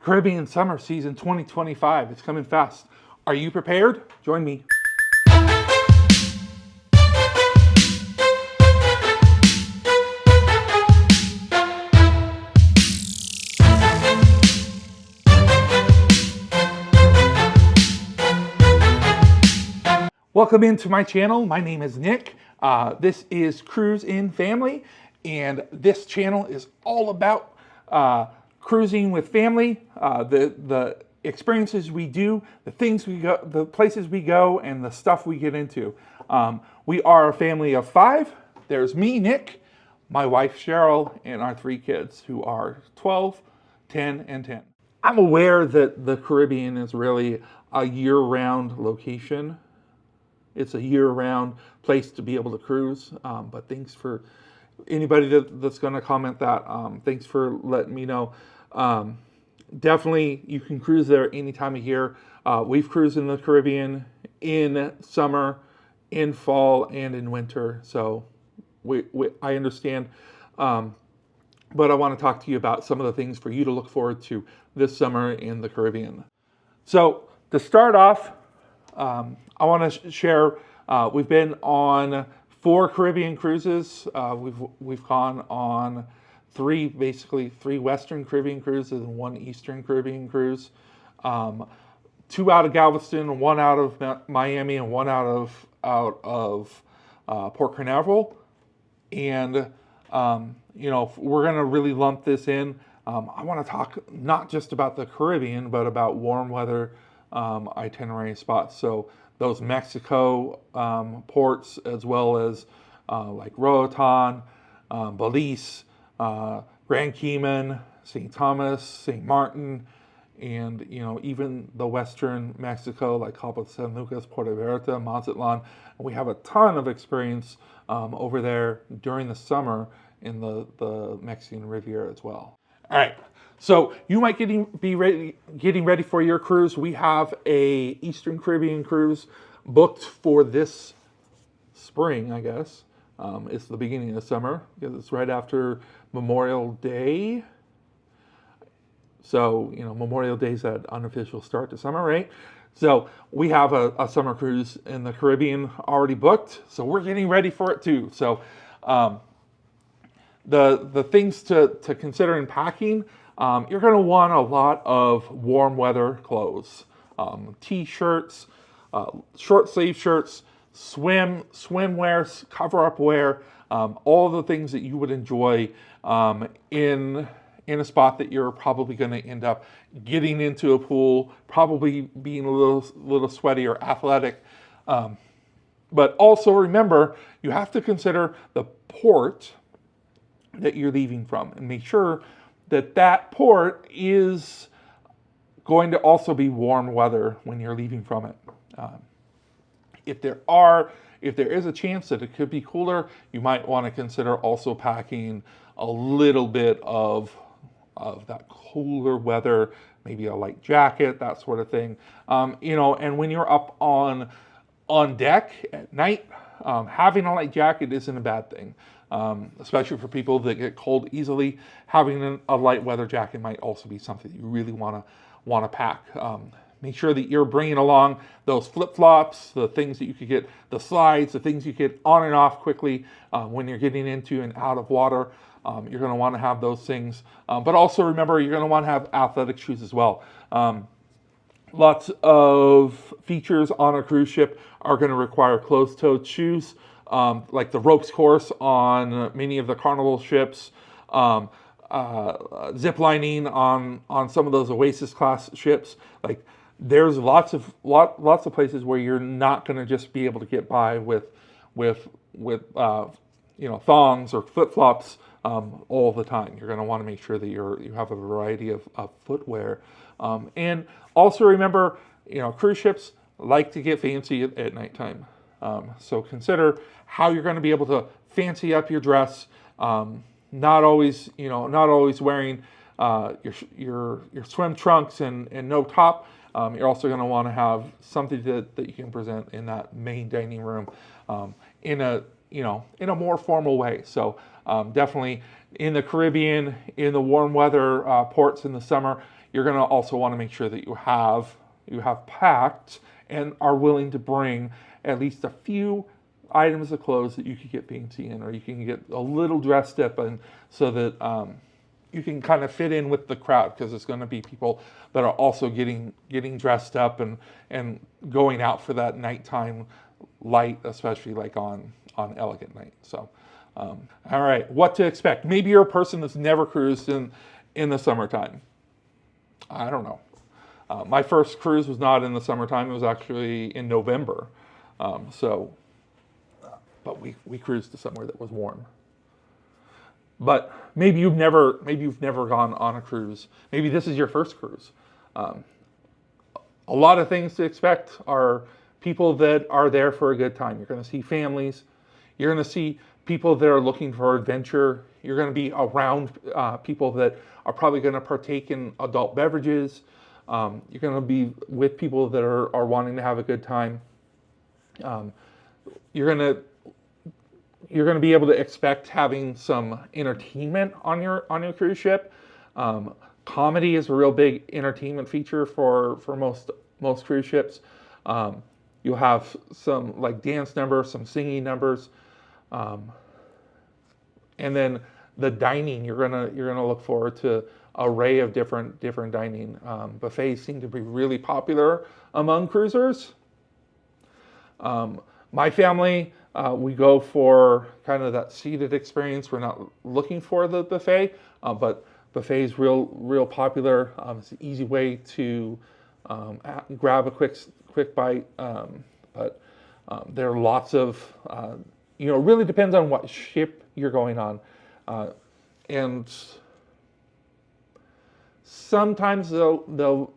Caribbean Summer Season 2025. It's coming fast. Are you prepared? Join me. Welcome into my channel. My name is Nick. This is Cruise in Family, and this channel is all about cruising with family, the experiences we do, the things we go, the places we go, and the stuff we get into. We are a family of 5. There's me, Nick, my wife Cheryl, and our 3 kids who are 12, 10, and 10. I'm aware that the Caribbean is really a year-round location. It's a year-round place to be able to cruise, but thanks for anybody that's going to comment that. Thanks for letting me know. Definitely, you can cruise there any time of year. We've cruised in the Caribbean in summer, in fall, and in winter, so I understand. But I want to talk to you about some of the things for you to look forward to this summer in the Caribbean. So to start off, I want to share, we've been on 4 Caribbean cruises. We've gone on 3 Western Caribbean cruises and 1 Eastern Caribbean cruise. 2 out of Galveston, 1 out of Miami, and 1 out of Port Canaveral. And, we're going to really lump this in. I want to talk not just about the Caribbean, but about warm weather itinerary spots. So those Mexico ports, as well as like Roatan, Belize, Grand Cayman, St. Thomas, St. Martin, and even the Western Mexico, like Cabo San Lucas, Puerto Vallarta, Mazatlan. And we have a ton of experience over there during the summer in the Mexican Riviera as well. All right. So you might be getting ready for your cruise. We have a Eastern Caribbean cruise booked for this spring, I guess. It's the beginning of summer because it's right after Memorial Day. So, Memorial Day is that unofficial start to summer, right? So we have a summer cruise in the Caribbean already booked. So we're getting ready for it too. So the things to consider in packing, you're going to want a lot of warm weather clothes, t-shirts, short sleeve shirts, swimwear, cover-up wear, all the things that you would enjoy in a spot that you're probably going to end up getting into a pool, probably being a little sweaty or athletic. But also remember, you have to consider the port that you're leaving from, and make sure that port is going to also be warm weather when you're leaving from it. If there is a chance that it could be cooler, you might want to consider also packing a little bit of that cooler weather, maybe a light jacket, that sort of thing. And when you're up on deck at night, having a light jacket isn't a bad thing. Especially for people that get cold easily, having a light weather jacket might also be something you really want to pack. Make sure that you're bringing along those flip-flops, the things that you could get, the slides, the things you get on and off quickly when you're getting into and out of water. You're going to want to have those things. But also remember, you're going to want to have athletic shoes as well. Lots of features on a cruise ship are going to require closed-toed shoes. Like the ropes course on many of the Carnival ships, zip lining on some of those Oasis class ships. Like there's lots of places where you're not going to just be able to get by with thongs or flip flops all the time. You're going to want to make sure that you have a variety of footwear, and also remember, cruise ships like to get fancy at nighttime. So consider how you're going to be able to fancy up your dress. Not always wearing your swim trunks and no top. You're also going to want to have something that you can present in that main dining room in a more formal way. So definitely in the Caribbean, in the warm weather ports in the summer, you're going to also want to make sure that you have packed and are willing to bring at least a few items of clothes that you could get fancy in, or you can get a little dressed up in, so that you can kind of fit in with the crowd, because there's going to be people that are also getting dressed up and going out for that nighttime light, especially like on Elegant Night. So, all right, what to expect? Maybe you're a person that's never cruised in the summertime. I don't know. My first cruise was not in the summertime. It was actually in November. But we cruised to somewhere that was warm. But maybe you've never gone on a cruise. Maybe this is your first cruise. A lot of things to expect are people that are there for a good time. You're going to see families. You're going to see people that are looking for adventure. You're going to be around people that are probably going to partake in adult beverages. You're going to be with people that are wanting to have a good time. You're going to be able to expect having some entertainment on your cruise ship. Comedy is a real big entertainment feature for most cruise ships. You'll have some like dance numbers, some singing numbers, and then the dining. You're gonna look forward to array of different dining. Buffets seem to be really popular among cruisers. My family, we go for kind of that seated experience. We're not looking for the buffet, but buffet is real popular. It's an easy way to grab a quick bite. But there are lots of, it really depends on what ship you're going on. And sometimes there'll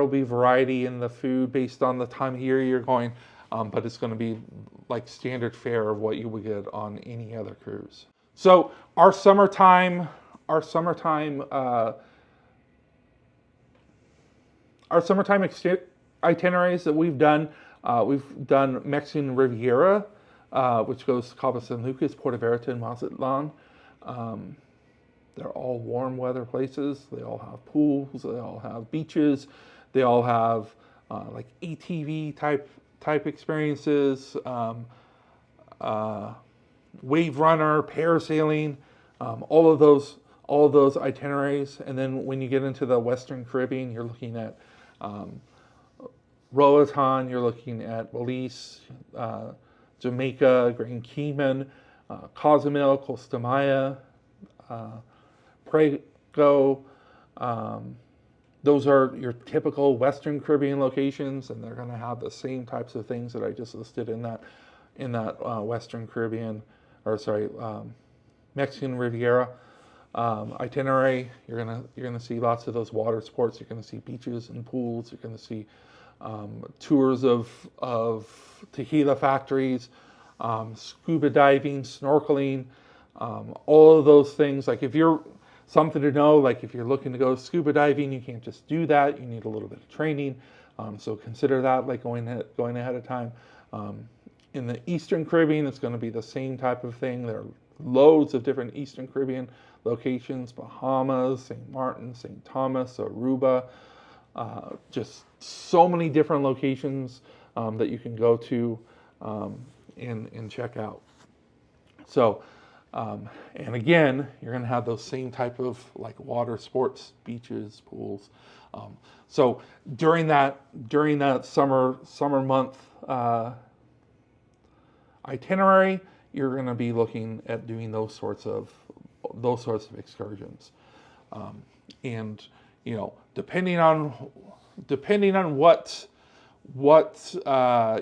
be variety in the food based on the time of year you're going, but it's going to be like standard fare of what you would get on any other cruise. So our summertime itineraries that we've done Mexican Riviera, which goes to Cabo San Lucas, Puerto Vallarta, and Mazatlan. They're all warm weather places. They all have pools. They all have beaches. They all have like ATV type experiences, wave runner, parasailing, all of those itineraries. And then when you get into the Western Caribbean, you're looking at Roatan, you're looking at Belize, Jamaica, Grand Cayman, Cozumel, Costa Maya, Prego. Those are your typical Western Caribbean locations, and they're going to have the same types of things that I just listed in that Western Caribbean, Mexican Riviera itinerary. You're gonna see lots of those water sports. You're gonna see beaches and pools. You're gonna see tours of tequila factories, scuba diving, snorkeling, all of those things. Like if you're something to know, like if you're looking to go scuba diving, you can't just do that. You need a little bit of training. So consider that like going ahead of time. In the Eastern Caribbean, it's going to be the same type of thing. There are loads of different Eastern Caribbean locations: Bahamas, St. Martin, St. Thomas, Aruba. Just so many different locations that you can go to and check out. So, and again, you're going to have those same type of like water sports, beaches, pools. So during that summer month itinerary, you're going to be looking at doing those sorts of excursions, and depending on what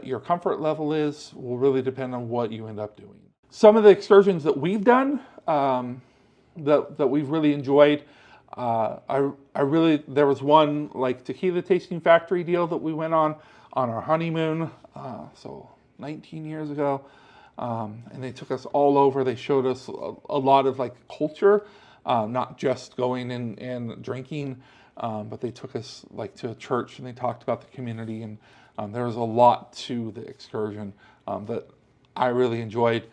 your comfort level is, will really depend on what you end up doing. Some of the excursions that we've done that we've really enjoyed. There was one like tequila tasting factory deal that we went on our honeymoon, so 19 years ago, and they took us all over. They showed us a lot of like culture, not just going and drinking, but they took us like to a church and they talked about the community, and there was a lot to the excursion that I really enjoyed.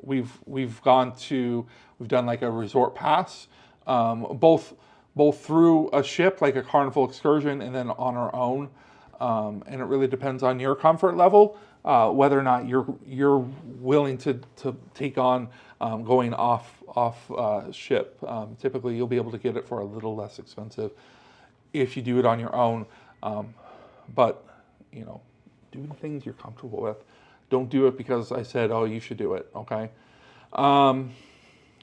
We've done like a resort pass, both both through a ship like a Carnival excursion and then on our own. And it really depends on your comfort level, whether or not you're willing to take on going off ship. Typically, you'll be able to get it for a little less expensive if you do it on your own. But you know, do the things you're comfortable with. Don't do it because I said, oh, you should do it. Okay.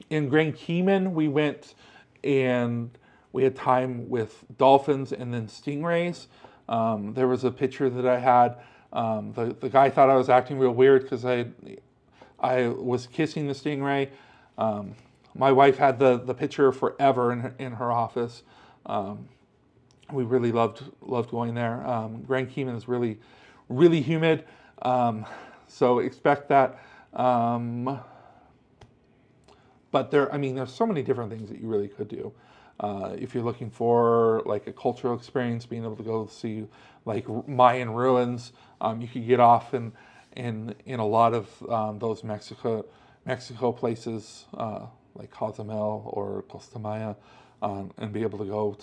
In Grand Cayman, we went and we had time with dolphins and then stingrays. There was a picture that I had. The guy thought I was acting real weird because I was kissing the stingray. My wife had the picture forever in her office. We really loved going there. Grand Cayman is really, really humid, so expect that. But there's so many different things that you really could do. If you're looking for like a cultural experience, being able to go see like Mayan ruins, you could get off in a lot of those Mexico places like Cozumel or Costa Maya, and be able to go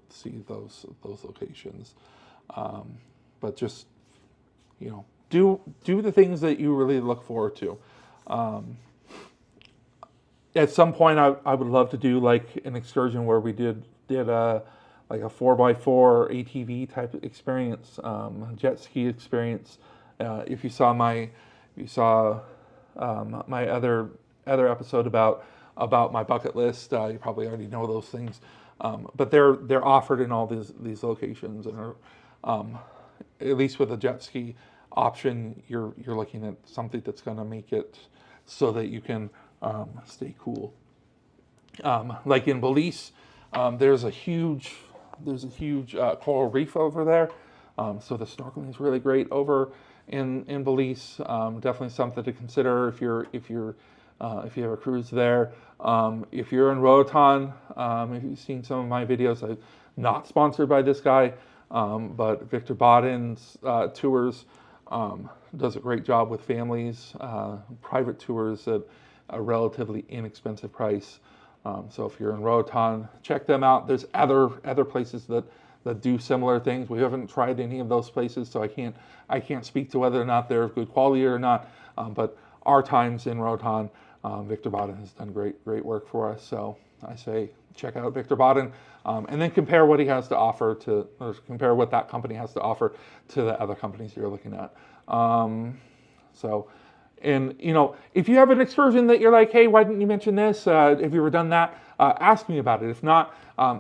see those locations. But just do the things that you really look forward to. At some point, I would love to do like an excursion where we did a like a 4x4 ATV type experience, jet ski experience. If you saw my other episode about my bucket list, you probably already know those things. But they're offered in all these locations, and at least with a jet ski option, you're looking at something that's going to make it so that you can stay cool. Like in Belize, there's a huge coral reef over there, so the snorkeling is really great over in Belize. Definitely something to consider if you have a cruise there. If you're in Roatan, if you've seen some of my videos, I'm not sponsored by this guy, but Victor Boden's tours does a great job with families, private tours at a relatively inexpensive price. So if you're in Roatan, check them out. There's other places that do similar things. We haven't tried any of those places, so I can't speak to whether or not they're of good quality or not. But our times in Roatan, Victor Boden has done great work for us. So I say check out Victor Boden, and then compare what he has to offer or compare what that company has to offer to the other companies you're looking at. And if you have an excursion that you're like, hey, why didn't you mention this? Have you ever done that? Ask me about it. If not,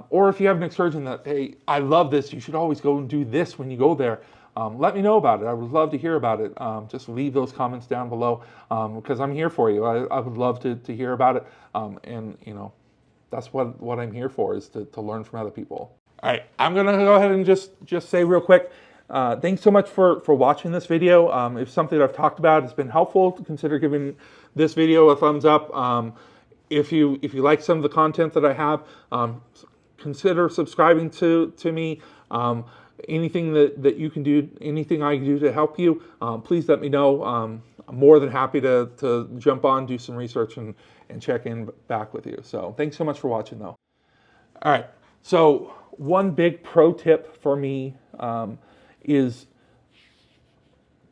or if you have an excursion that, hey, I love this, you should always go and do this when you go there. Let me know about it. I would love to hear about it. Just leave those comments down below, because I'm here for you. I would love to hear about it. And that's what I'm here for, is to learn from other people. All right, I'm gonna go ahead and just say real quick, thanks so much for watching this video. If something that I've talked about has been helpful, consider giving this video a thumbs up. If you like some of the content that I have, consider subscribing to me. Anything that you can do, anything I can do to help you, please let me know. I'm more than happy to jump on, do some research, and check in back with you. So thanks so much for watching, though. All right, so one big pro tip for me is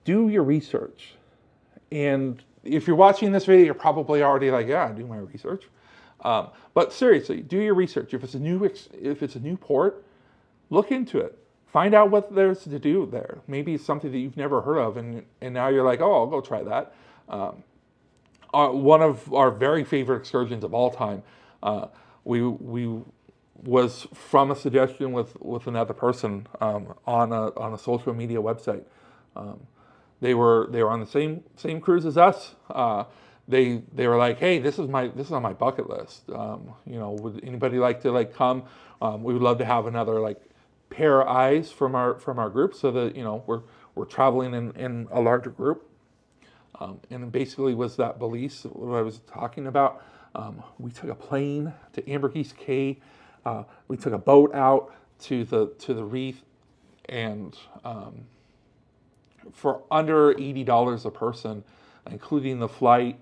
do your research. And if you're watching this video, you're probably already like, yeah, I do my research. But seriously, do your research. If it's a new port, look into it. Find out what there's to do there. Maybe it's something that you've never heard of, and now you're like, oh, I'll go try that. One of our very favorite excursions of all time, we was from a suggestion with another person on a social media website. They were on the same cruise as us. They were like, hey, this is on my bucket list. Would anybody like to come? We would love to have another pair of eyes from our group, so that we're traveling in a larger group. And it basically was that Belize, what I was talking about. We took a plane to Ambergris Cay. We took a boat out to the reef, and for under $80 a person, including the flight,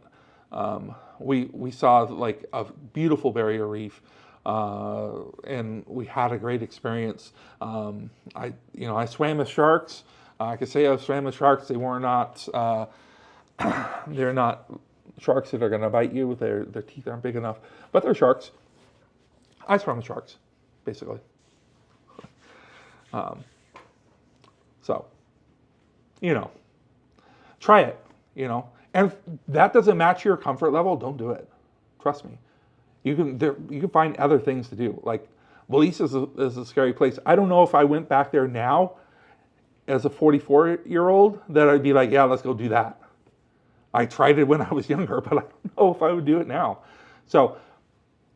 we saw a beautiful barrier reef. and we had a great experience. I swam with sharks. I could say I swam with sharks. They were not. They're not sharks that are going to bite you. Their teeth aren't big enough, but they're sharks. I swam with sharks, basically. So, try it. And if that doesn't match your comfort level, don't do it. Trust me. You can find other things to do. Like Belize is a scary place. I don't know if I went back there now as a 44-year-old that I'd be like, yeah, let's go do that. I tried it when I was younger, but I don't know if I would do it now. So,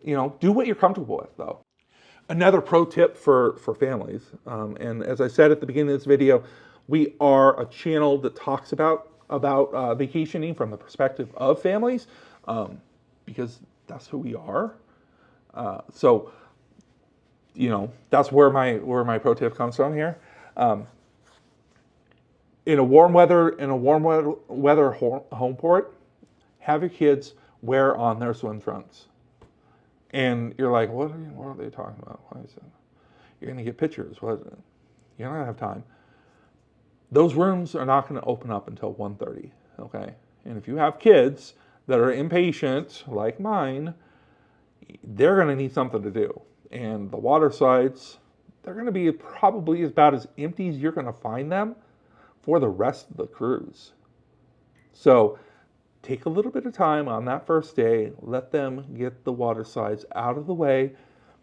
do what you're comfortable with, though. Another pro tip for families, and as I said at the beginning of this video, we are a channel that talks about vacationing from the perspective of families, because that's who we are. So, that's where my pro tip comes from here. In a warm weather home port, have your kids wear on their swim trunks. And you're like, what are they talking about? Why is it? You're going to get pictures. You're not going to have time. Those rooms are not going to open up until 1:30, okay? And if you have kids that are impatient, like mine, they're going to need something to do. And the water slides, they're going to be probably about as empty as you're going to find them for the rest of the cruise. So take a little bit of time on that first day, let them get the water slides out of the way.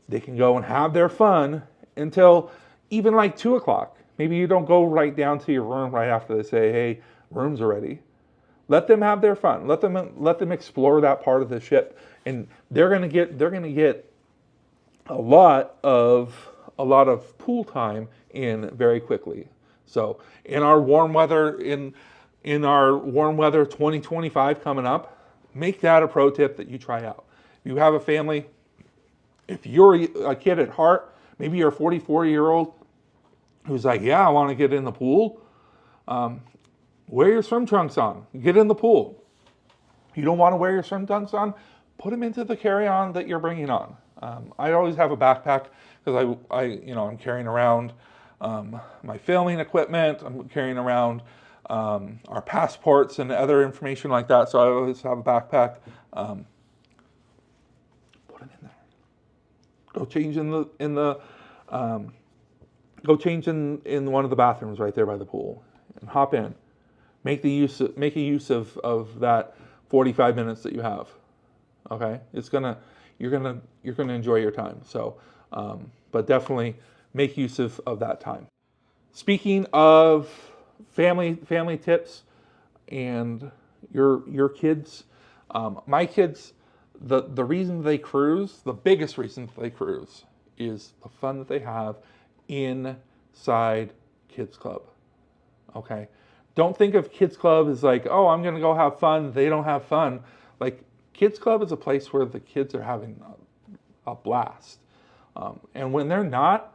They can go and have their fun until even like 2 o'clock. Maybe you don't go right down to your room right after they say, hey, rooms are ready. Let them have their fun. Let them explore that part of the ship, and they're gonna get a lot of pool time in very quickly. So in our warm weather 2025 coming up, make that a pro tip that you try out. If you have a family, if you're a kid at heart, maybe you're a 44-year-old who's like, yeah, I want to get in the pool. Wear your swim trunks on. Get in the pool. You don't want to wear your swim trunks on? Put them into the carry-on that you're bringing on. I always have a backpack because I'm carrying around my filming equipment. I'm carrying around our passports and other information like that. So I always have a backpack. Put them in there. Go change in one of the bathrooms right there by the pool, and hop in. Make a use of that 45 minutes that you have. Okay, you're gonna enjoy your time. So, but definitely make use of that time. Speaking of family tips and your kids, my kids, the reason they cruise, the biggest reason they cruise, is the fun that they have inside Kids Club. Okay, don't think of Kids Club as like, oh, I'm gonna go have fun. They don't have fun. Like, Kids Club is a place where the kids are having a blast, and when they're not,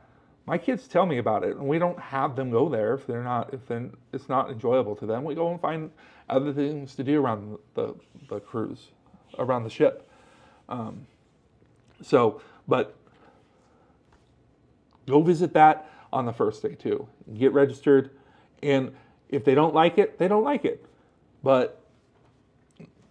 my kids tell me about it, and we don't have them go there if it's not enjoyable to them. We go and find other things to do around the cruise, around the ship. But go visit that on the first day too. Get registered, and if they don't like it, they don't like it. But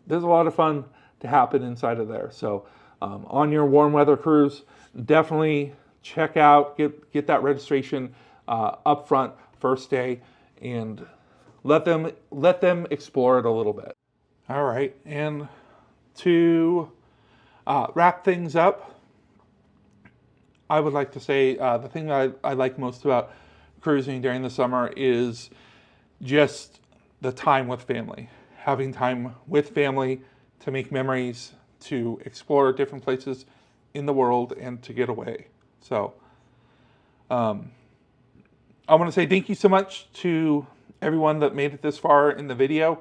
there's a lot of fun to happen inside of there. So on your warm weather cruise, definitely check out, get that registration up front first day, and let them explore it a little bit. All right, and to wrap things up, I would like to say the thing that I like most about cruising during the summer is just the time with family. Having time with family to make memories, to explore different places in the world, and to get away. So I want to say thank you so much to everyone that made it this far in the video.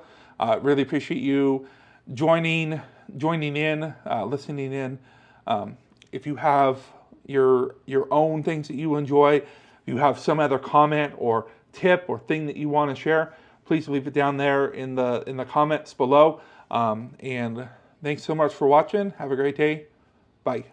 Really appreciate you joining in, listening in. If you have your own things that you enjoy, if you have some other comment or tip or thing that you want to share, please leave it down there in the comments below. And thanks so much for watching. Have a great day. Bye.